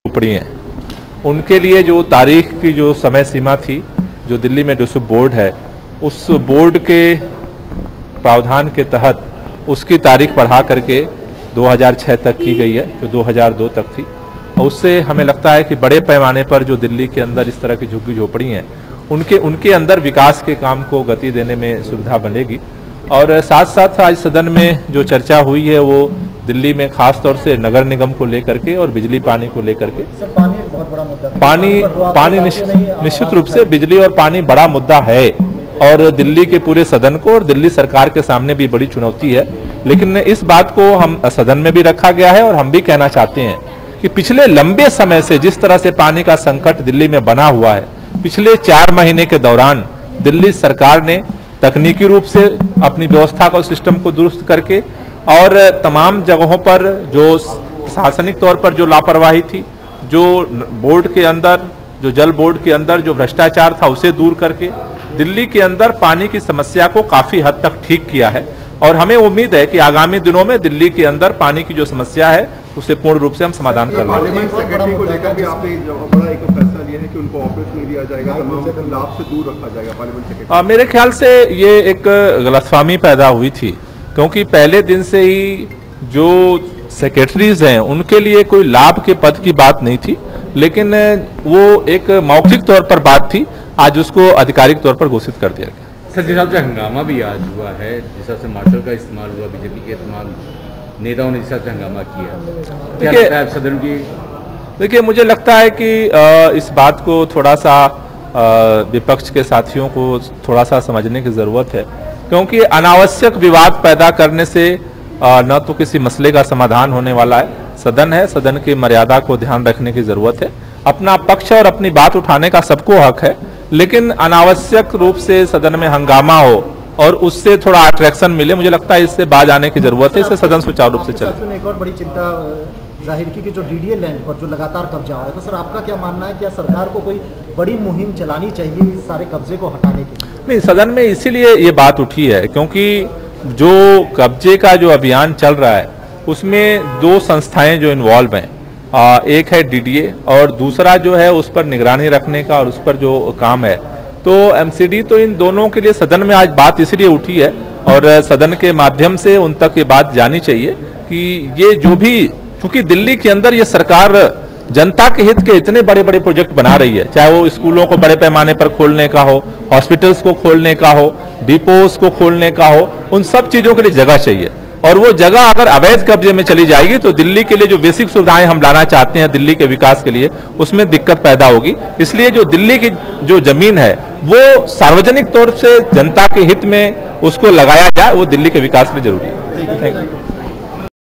झोपड़ी हैं उनके लिए जो तारीख की जो समय सीमा थी, जो दिल्ली में जो बोर्ड है उस बोर्ड के प्रावधान के तहत उसकी तारीख बढ़ा करके 2006 तक की गई है, जो 2002 तक थी। और उससे हमें लगता है कि बड़े पैमाने पर जो दिल्ली के अंदर इस तरह की झुग्गी झोपड़ी हैं उनके अंदर विकास के काम को गति देने में सुविधा बनेगी। और साथ साथ आज सदन में जो चर्चा हुई है वो दिल्ली में खास तौर से नगर निगम को लेकर के और बिजली पानी को लेकर के। सर, पानी बहुत बड़ा मुद्दा है। पानी निश्चित रूप से बिजली और पानी बड़ा मुद्दा है और दिल्ली के पूरे सदन को और दिल्ली सरकार के सामने भी बड़ी चुनौती है। लेकिन इस बात को हम सदन में भी रखा गया है और हम भी कहना चाहते हैं कि पिछले लंबे समय से जिस तरह से पानी का संकट दिल्ली में बना हुआ है, पिछले 4 महीने के दौरान दिल्ली सरकार ने तकनीकी रूप से अपनी व्यवस्था का सिस्टम को दुरुस्त करके और तमाम जगहों पर जो प्रशासनिक तौर पर जो लापरवाही थी, जो बोर्ड के अंदर जो जल बोर्ड के अंदर जो भ्रष्टाचार था उसे दूर करके दिल्ली के अंदर पानी की समस्या को काफी हद तक ठीक किया है। और हमें उम्मीद है कि आगामी दिनों में दिल्ली के अंदर पानी की जो समस्या है उसे पूर्ण रूप से हम समाधान कर लेंगे। पार्लियामेंट सेक्रेटरी को लेकर भी आपने बड़ा एक फैसला लिया है कि उनको ऑफिस नहीं दिया जाएगा, तमाम लाभ से दूर रखा जाएगा पार्लियामेंट सेक्रेटरी। मेरे ख्याल से ये एक गलतफहमी पैदा हुई थी, क्योंकि पहले दिन से ही जो सेक्रेटरीज हैं उनके लिए कोई लाभ के पद की बात नहीं थी, लेकिन वो एक मौखिक तौर पर बात थी। आज उसको आधिकारिक तौर पर घोषित कर दिया गया। सर, जिस हिसाब से हंगामा भी आज हुआ है, जिस हिसाब से मार्शल का इस्तेमाल हुआ, बीजेपी के इस्तेमाल नेताओं ने जिस हिसाब से हंगामा किया, क्या लगता है सदन की? देखिए, मुझे लगता है कि इस बात को थोड़ा सा विपक्ष के साथियों को थोड़ा सा समझने की जरूरत है, क्योंकि अनावश्यक विवाद पैदा करने से न तो किसी मसले का समाधान होने वाला है। सदन है, सदन की मर्यादा को ध्यान रखने की जरूरत है। अपना पक्ष और अपनी बात उठाने का सबको हक है, लेकिन अनावश्यक रूप से सदन में हंगामा हो और उससे थोड़ा अट्रैक्शन मिले, मुझे लगता है इससे बाज आने की जरूरत है। इससे सदन सुचारू रूप से चले। एक और बड़ी चिंता जाहिर की कि जो डीडीए लैंड पर जो लगातार कब्जा हो रहा है, तो सर आपका क्या मानना है, क्या सरकार को कोई बड़ी मुहिम चलानी चाहिए इस सारे कब्जे को हटाने के लिए? नहीं, सदन में इसीलिए ये बात उठी है क्योंकि जो कब्जे का जो अभियान चल रहा है उसमें 2 संस्थाएं जो इन्वॉल्व हैं, एक है डीडीए और दूसरा जो है उस पर निगरानी रखने का और उस पर जो काम है, तो एमसीडी। तो इन दोनों के लिए सदन में आज बात इसलिए उठी है और सदन के माध्यम से उन तक ये बात जानी चाहिए कि ये जो भी, क्योंकि दिल्ली के अंदर ये सरकार जनता के हित के इतने बड़े बड़े प्रोजेक्ट बना रही है, चाहे वो स्कूलों को बड़े पैमाने पर खोलने का हो, हॉस्पिटल्स को खोलने का हो, डिपोज को खोलने का हो, उन सब चीजों के लिए जगह चाहिए। और वो जगह अगर अवैध कब्जे में चली जाएगी तो दिल्ली के लिए जो बेसिक सुविधाएं हम लाना चाहते हैं दिल्ली के विकास के लिए, उसमें दिक्कत पैदा होगी। इसलिए जो दिल्ली की जो जमीन है वो सार्वजनिक तौर से जनता के हित में उसको लगाया जाए, वो दिल्ली के विकास के लिए जरूरी है। Thank you.